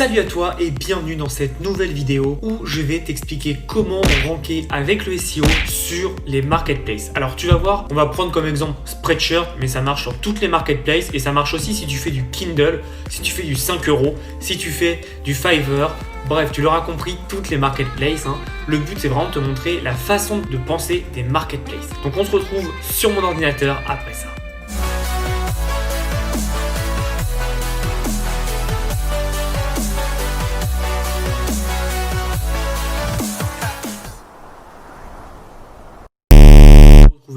Salut à toi et bienvenue dans cette nouvelle vidéo où je vais t'expliquer comment ranker avec le SEO sur les marketplaces. Alors tu vas voir, on va prendre comme exemple Spreadshirt, mais ça marche sur toutes les marketplaces et ça marche aussi si tu fais du Kindle, si tu fais du 5 €, si tu fais du Fiverr. Bref, tu l'auras compris, toutes les marketplaces. Le but, c'est vraiment de te montrer la façon de penser des marketplaces. Donc on se retrouve sur mon ordinateur après ça.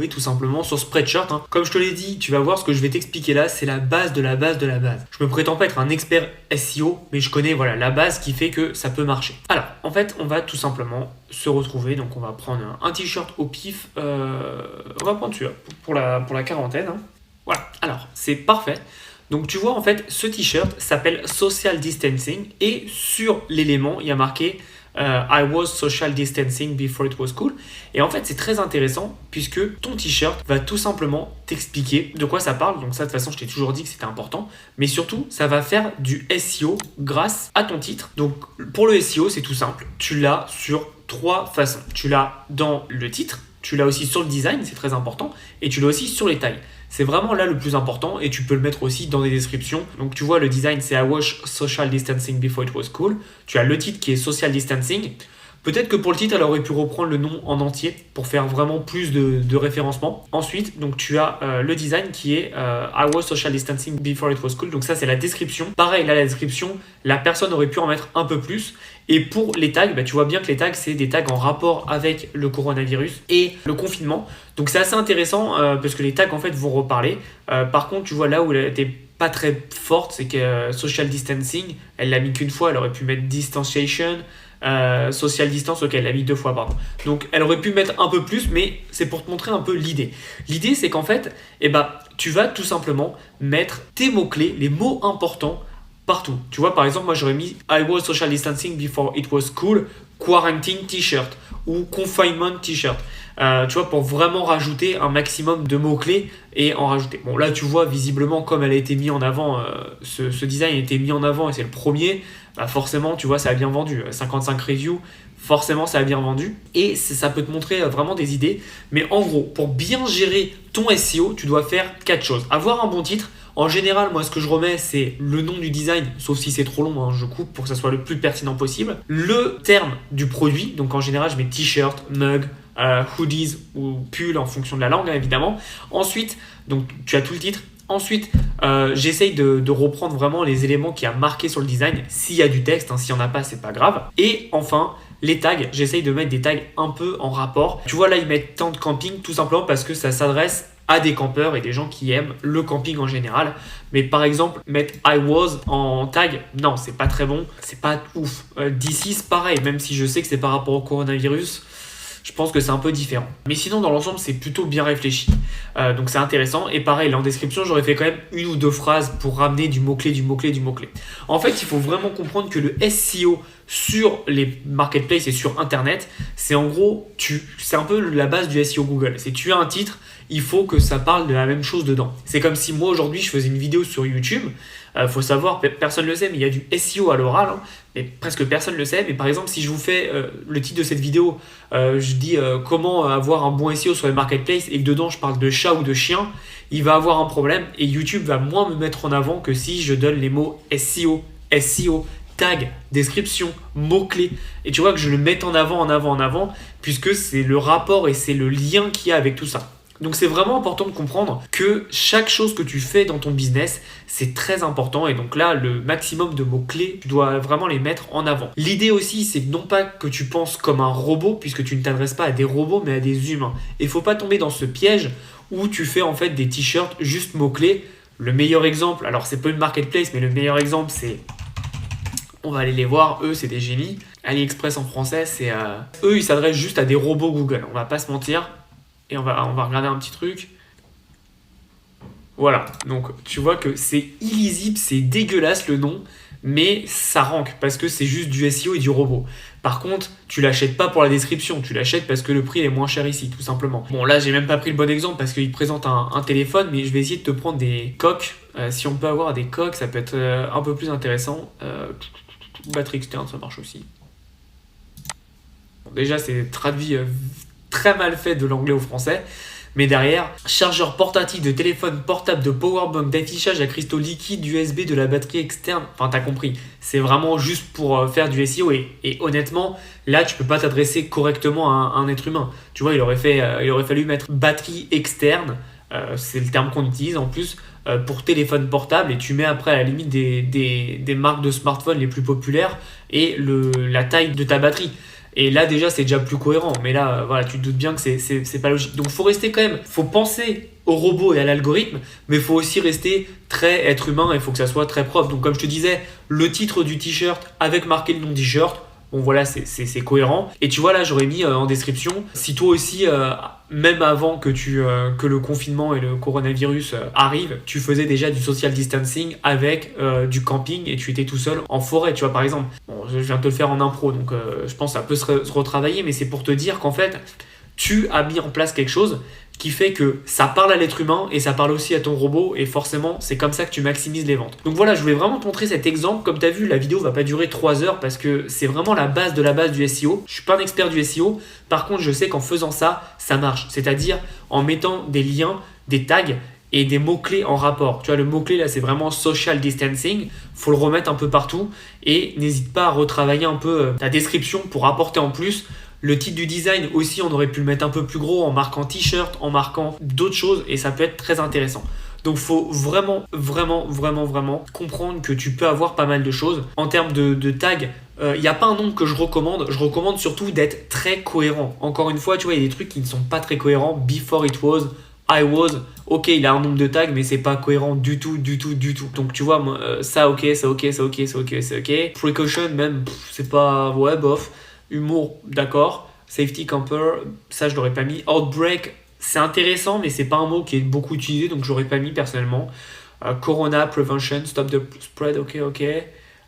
Tout simplement sur Spreadshirt. Comme je te l'ai dit, tu vas voir ce que je vais t'expliquer là, c'est la base de la base de la base. Je me prétends pas être un expert SEO, mais je connais la base qui fait que ça peut marcher. Alors, en fait, on va tout simplement se retrouver. Donc, on va prendre un t-shirt au pif. On va prendre celui-là pour la quarantaine. Voilà. Alors, c'est parfait. Donc, tu vois, en fait, ce t-shirt s'appelle Social Distancing et sur l'élément, il y a marqué I was social distancing before it was cool. Et en fait, c'est très intéressant puisque ton t-shirt va tout simplement t'expliquer de quoi ça parle. Donc ça, de toute façon, je t'ai toujours dit que c'était important. Mais surtout, ça va faire du SEO grâce à ton titre. Donc pour le SEO, c'est tout simple. Tu l'as sur 3 façons. Tu l'as dans le titre, tu l'as aussi sur le design, c'est très important. Et tu l'as aussi sur les tailles. C'est vraiment là le plus important et tu peux le mettre aussi dans des descriptions. Donc tu vois, le design c'est I was social distancing before it was cool. Tu as le titre qui est social distancing. Peut-être que pour le titre, elle aurait pu reprendre le nom en entier pour faire vraiment plus de référencement. Ensuite, donc tu as le design qui est I was social distancing before it was cool. Donc ça, c'est la description. Pareil, là, la description, la personne aurait pu en mettre un peu plus. Et pour les tags, tu vois bien que les tags, c'est des tags en rapport avec le coronavirus et le confinement. Donc c'est assez intéressant parce que les tags, en fait, vont reparler. Par contre, tu vois là où elle était pas très forte, c'est que social distancing, elle l'a mis qu'une fois. Elle aurait pu mettre distanciation. Social distance, ok, elle l'a mis 2 fois, pardon. Donc elle aurait pu mettre un peu plus, mais c'est pour te montrer un peu l'idée. L'idée, c'est qu'en fait, tu vas tout simplement mettre tes mots-clés, les mots importants partout. Tu vois, par exemple, moi j'aurais mis I was social distancing before it was cool, quarantine t-shirt ou confinement t-shirt. Tu vois, pour vraiment rajouter un maximum de mots-clés et en rajouter. Bon, là, tu vois, visiblement, comme elle a été mise en avant, ce design a été mis en avant et c'est le premier, forcément, tu vois, ça a bien vendu. 55 reviews, forcément, ça a bien vendu. Et ça peut te montrer vraiment des idées. Mais en gros, pour bien gérer ton SEO, tu dois faire 4 choses. Avoir un bon titre. En général, moi, ce que je remets, c'est le nom du design, sauf si c'est trop long, je coupe pour que ça soit le plus pertinent possible. Le terme du produit, donc en général, je mets t-shirt, mug, hoodies ou pull en fonction de la langue, évidemment. Ensuite, donc tu as tout le titre. Ensuite, j'essaye de reprendre vraiment les éléments qui a marqué sur le design. S'il y a du texte, s'il n'y en a pas, c'est pas grave. Et enfin, les tags, j'essaye de mettre des tags un peu en rapport. Tu vois, là, ils mettent tent camping tout simplement parce que ça s'adresse à des campeurs et des gens qui aiment le camping en général. Mais par exemple, mettre I was en tag, non, c'est pas très bon, c'est pas ouf. This is pareil, même si je sais que c'est par rapport au coronavirus, je pense que c'est un peu différent. Mais sinon, dans l'ensemble, c'est plutôt bien réfléchi. Donc c'est intéressant. Et pareil, là en description, j'aurais fait quand même 1 ou 2 phrases pour ramener du mot-clé, du mot-clé, du mot-clé. En fait, il faut vraiment comprendre que le SEO sur les marketplaces et sur Internet, c'est en gros, c'est un peu la base du SEO Google. C'est tu as un titre, il faut que ça parle de la même chose dedans. C'est comme si moi aujourd'hui je faisais une vidéo sur YouTube. Faut savoir, personne ne le sait, mais il y a du SEO à l'oral, mais presque personne ne le sait. Mais par exemple, si je vous fais le titre de cette vidéo, je dis comment avoir un bon SEO sur les marketplaces et que dedans je parle de chat ou de chien, il va avoir un problème et YouTube va moins me mettre en avant que si je donne les mots SEO, tag, description, mots-clés. Et tu vois que je le mette en avant, puisque c'est le rapport et c'est le lien qu'il y a avec tout ça. Donc c'est vraiment important de comprendre que chaque chose que tu fais dans ton business, c'est très important. Et donc là, le maximum de mots-clés, tu dois vraiment les mettre en avant. L'idée aussi, c'est non pas que tu penses comme un robot, puisque tu ne t'adresses pas à des robots, mais à des humains. Et il ne faut pas tomber dans ce piège où tu fais en fait des t-shirts juste mots-clés. Le meilleur exemple, alors c'est pas une marketplace, mais le meilleur exemple, c'est... On va aller les voir, eux c'est des génies. AliExpress en français, c'est... Eux ils s'adressent juste à des robots Google, on va pas se mentir. Et on va regarder un petit truc. Voilà, donc tu vois que c'est illisible, c'est dégueulasse le nom, mais ça rank parce que c'est juste du SEO et du robot. Par contre, tu l'achètes pas pour la description, tu l'achètes parce que le prix est moins cher ici, tout simplement. Bon, là, j'ai même pas pris le bon exemple parce qu'il présente un téléphone, mais je vais essayer de te prendre des coques. Si on peut avoir des coques, ça peut être un peu plus intéressant. Batterie externe, ça marche aussi. Bon, déjà, c'est traduit très mal fait de l'anglais au français. Mais derrière, chargeur portatif de téléphone portable, de powerbank, d'affichage à cristaux liquides, USB, de la batterie externe. Enfin, t'as compris. C'est vraiment juste pour faire du SEO. Et honnêtement, là, tu peux pas t'adresser correctement à un être humain. Tu vois, il aurait fallu mettre batterie externe. C'est le terme qu'on utilise en plus pour téléphone portable. Et tu mets après à la limite des marques de smartphones les plus populaires et la taille de ta batterie. Et là déjà c'est déjà plus cohérent, mais là voilà, tu te doutes bien que c'est pas logique. Donc faut rester quand même, faut penser au robot et à l'algorithme, mais faut aussi rester très être humain et faut que ça soit très propre. Donc comme je te disais, le titre du t-shirt avec marqué le nom du t-shirt, bon voilà, c'est cohérent. Et tu vois là j'aurais mis en description, si toi aussi, même avant que le confinement et le coronavirus arrivent, tu faisais déjà du social distancing avec du camping et tu étais tout seul en forêt, tu vois par exemple. Bon, je viens de te le faire en impro, donc je pense que ça peut se retravailler, mais c'est pour te dire qu'en fait, tu as mis en place quelque chose qui fait que ça parle à l'être humain et ça parle aussi à ton robot et forcément c'est comme ça que tu maximises les ventes. Donc voilà, je voulais vraiment te montrer cet exemple. Comme tu as vu, la vidéo va pas durer 3 heures parce que c'est vraiment la base de la base du SEO. Je suis pas un expert du SEO, par contre je sais qu'en faisant ça, ça marche. C'est-à-dire en mettant des liens, des tags et des mots-clés en rapport. Tu vois, le mot-clé là, c'est vraiment social distancing. Faut le remettre un peu partout et n'hésite pas à retravailler un peu ta description pour apporter en plus. Le titre du design aussi, on aurait pu le mettre un peu plus gros en marquant t-shirt, en marquant d'autres choses et ça peut être très intéressant. Donc faut vraiment comprendre que tu peux avoir pas mal de choses. En termes de tags, il n'y a pas un nombre que je recommande surtout d'être très cohérent. Encore une fois, tu vois, il y a des trucs qui ne sont pas très cohérents. Before it was, I was, ok, il a un nombre de tags, mais c'est pas cohérent du tout. Donc tu vois, ça ok. Precaution même, c'est pas, ouais, bof. Humour, d'accord. Safety camper, ça je l'aurais pas mis. Outbreak, c'est intéressant, mais c'est pas un mot qui est beaucoup utilisé, donc j'aurais pas mis personnellement. Corona, prevention, stop the spread, ok.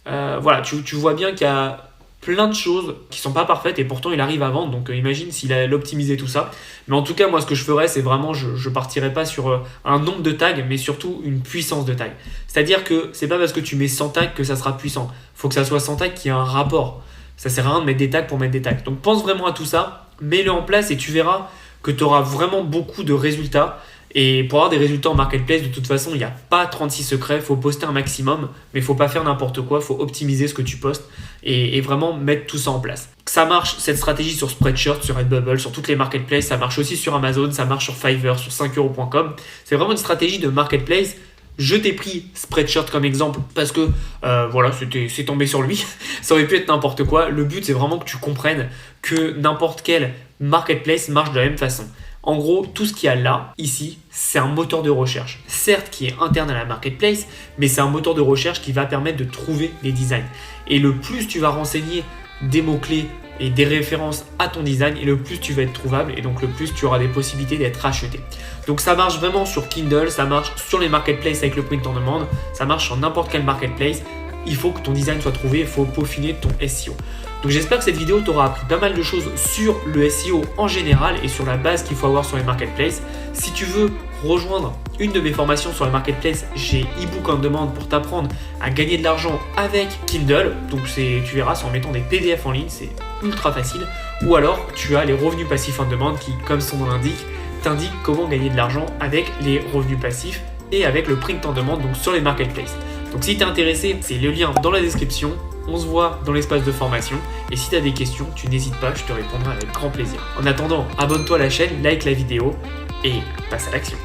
Voilà, tu vois bien qu'il y a plein de choses qui sont pas parfaites et pourtant il arrive à vendre, donc imagine s'il a optimisé tout ça. Mais en tout cas, moi ce que je ferais, c'est vraiment, je partirais pas sur un nombre de tags, mais surtout une puissance de tags. C'est-à-dire que c'est pas parce que tu mets 100 tags que ça sera puissant. Faut que ça soit 100 tags qui aient un rapport. Ça sert à rien de mettre des tags pour mettre des tags. Donc pense vraiment à tout ça, mets-le en place et tu verras que tu auras vraiment beaucoup de résultats. Et pour avoir des résultats en marketplace, de toute façon, il n'y a pas 36 secrets. Il faut poster un maximum, mais il ne faut pas faire n'importe quoi. Il faut optimiser ce que tu postes et vraiment mettre tout ça en place. Ça marche, cette stratégie sur Spreadshirt, sur Redbubble, sur toutes les marketplaces. Ça marche aussi sur Amazon, ça marche sur Fiverr, sur 5euros.com. C'est vraiment une stratégie de marketplace. Je t'ai pris Spreadshirt comme exemple parce que voilà, c'est tombé sur lui. Ça aurait pu être n'importe quoi. Le but, c'est vraiment que tu comprennes que n'importe quel marketplace marche de la même façon. En gros, tout ce qu'il y a là, ici, c'est un moteur de recherche. Certes, qui est interne à la marketplace, mais c'est un moteur de recherche qui va permettre de trouver les designs. Et le plus tu vas renseigner des mots-clés et des références à ton design, et le plus tu vas être trouvable, et donc le plus tu auras des possibilités d'être acheté. Donc ça marche vraiment sur Kindle, ça marche sur les marketplaces avec le print on demand, ça marche sur n'importe quel marketplace. Il faut que ton design soit trouvé, il faut peaufiner ton SEO. Donc j'espère que cette vidéo t'aura appris pas mal de choses sur le SEO en général et sur la base qu'il faut avoir sur les marketplaces. Si tu veux rejoindre une de mes formations sur les marketplaces, j'ai ebook on demand pour t'apprendre à gagner de l'argent avec Kindle. Donc tu verras, c'est en mettant des PDF en ligne, c'est ultra facile. Ou alors tu as les revenus passifs on demand qui, comme son nom l'indique, t'indique comment gagner de l'argent avec les revenus passifs et avec le print on demand, donc sur les marketplaces. Donc si tu es intéressé, c'est le lien dans la description. On se voit dans l'espace de formation. Et si tu as des questions, tu n'hésites pas, je te répondrai avec grand plaisir. En attendant, abonne-toi à la chaîne, like la vidéo et passe à l'action.